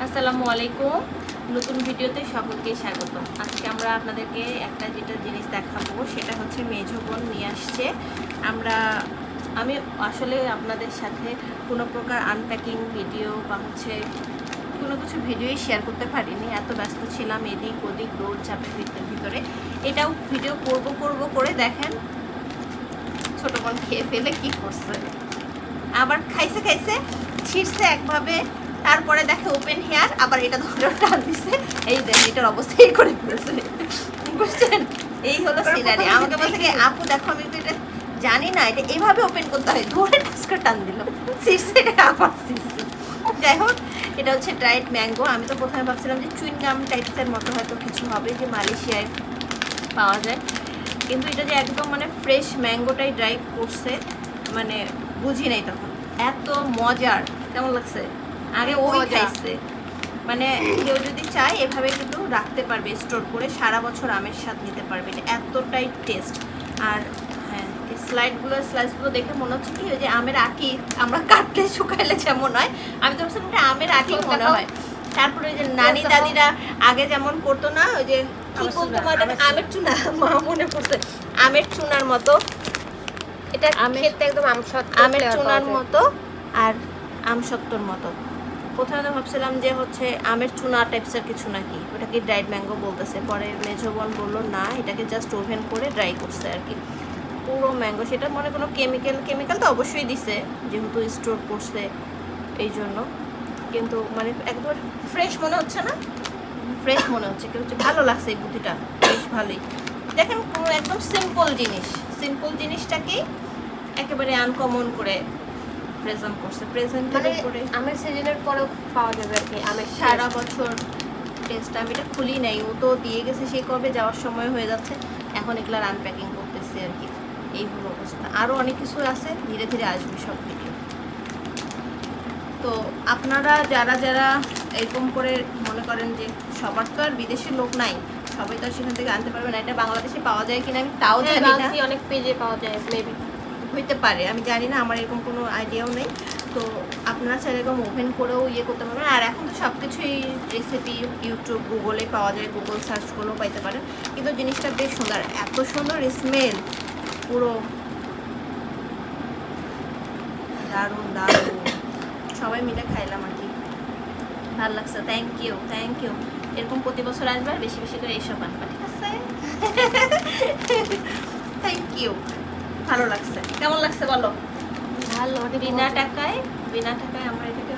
আসসালামু আলাইকুম, নতুন ভিডিওতে সকলকে স্বাগত। আজকে আমরা আপনাদেরকে একটা যেটা জিনিস দেখাবো সেটা হচ্ছে মেঝো বোন নিয়ে আসছে। আমি আসলে আপনাদের সাথে কোনো প্রকার আনপ্যাকিং ভিডিও বা হচ্ছে কোনো কিছু ভিডিওই শেয়ার করতে পারিনি, এত ব্যস্ত ছিলাম এদিক ওদিক দৌড় চাপের ভিতরে। এটাও ভিডিও করব করে দেখেন ছোট বোন খেয়ে ফেলে কি করছে, আবার খাইছে ছিঁড়ছে একভাবে, তারপরে দেখে ওপেন হেয়ার, আবার এটা ধরে টান দিছে। এই দেখ এটার অবস্থা এই করে ফেলেছে, বুঝছেন? এই হলো সিনারি। আমাকে বলছে কি আপু দেখো আমি তো এটা জানি না, এটা এইভাবে ওপেন করতে হয়, ধরে টাস্কা টান দিল, ছিঁড়ছে আবার ছিঁড়ছে। যাই হোক, এটা হচ্ছে ড্রাইড ম্যাঙ্গো। আমি তো প্রথমে ভাবছিলাম যে চুইংগাম টাইপসের মতো হয়তো কিছু হবে, যে মালয়েশিয়ায় পাওয়া যায়, কিন্তু এটা যে একদম মানে ফ্রেশ ম্যাঙ্গোটাই ড্রাই করছে, মানে বুঝি নাই তখন। এত মজার, কেমন লাগছে? আগে ওই খাইছে, মানে কেউ যদি চায় এভাবে কিন্তু রাখতে পারবে, স্টোর করে সারা বছর আমের স্বাদ নিতে পারবে। এটা এতটাই টেস্ট। আর হ্যাঁ, এই স্লাইসগুলো দেখে মনে হচ্ছে কি ওই যে আমের আঁকি আমরা কাটলে শুকাইলে যেমন হয়, আমি তো ভাবছিলাম এটা আমের আঁকি মনে হয়। তারপরে ওই যে নানি দাদিরা আগে যেমন করতো না, ওই যে কি বলতো আমের চুনা, মা মনে পড়ছে, আমের চুনার মতো। এটা খেতে একদম আমের চুনার মতো আর আমসত্ত্বর মতো। প্রথমে তো ভাবছিলাম যে হচ্ছে আমের চুনা টাইপসের কিছু নাকি, ওটাকে ড্রাইড ম্যাঙ্গো বলতেছে। পরে মেঝো বোন বললো না, এটাকে জাস্ট ওভেন করে ড্রাই করছে আর কি, পুরো ম্যাঙ্গো। সেটা মনে কোনো কেমিক্যাল তো অবশ্যই দিছে, যেহেতু স্টোর করছে এই জন্য, কিন্তু মানে একবার ফ্রেশ মনে হচ্ছে না, ফ্রেশ মনে হচ্ছে কি হচ্ছে, ভালো লাগছে এই বুদ্ধিটা, বেশ ভালোই। দেখেন কোনো একদম সিম্পল জিনিসটাকে একেবারে আনকমন করে প্রেজেন্ট করছে, করে আমের সিজনের পরেও পাওয়া যাবে আর কি আমের সারা বছর টেস্ট। আমি এটা খুলি নাই, ও তো দিয়ে গেছে, সে কবে যাওয়ার সময় হয়ে যাচ্ছে, এখন এগুলার আনপ্যাকিং করতেছি আর কি। এই হলো অবস্থা। আরও অনেক কিছু আছে, ধীরে ধীরে আসবে সব ভিডিও। তো আপনারা যারা যারা এরকম করে মনে করেন যে সবার তো আর বিদেশের লোক নাই, সবাই তো আর সেখান থেকে আনতে পারবে না, এটা বাংলাদেশে পাওয়া যায় কিনা আমি তাও জানি না, অনেক পেজে পাওয়া যায়, মেবি হইতে পারে, আমি জানি না, আমার এরকম কোনো আইডিয়াও নেই। তো আপনারা চাইলে এরকম ওভেন করেও ইয়ে করতে পারবেন। আর এখন তো সব কিছুই রেসিপি ইউটিউব গুগলে পাওয়া যায়, গুগল সার্চ করেও পাইতে পারেন। কিন্তু জিনিসটা বেশ সুন্দর, এত সুন্দর স্মেল, পুরো দারুণ দারুণ। সবাই মিলে খাইলাম আর কি, ভালো লাগছে। Thank you. এরকম প্রতি বছর আসবে আর বেশি বেশি করে এইসব আনবা, ঠিক আছে? থ্যাংক ইউ, ভালো লাগছে। কেমন লাগছে বলো? ভালো। বিনা টাকায় আমরা এটাকে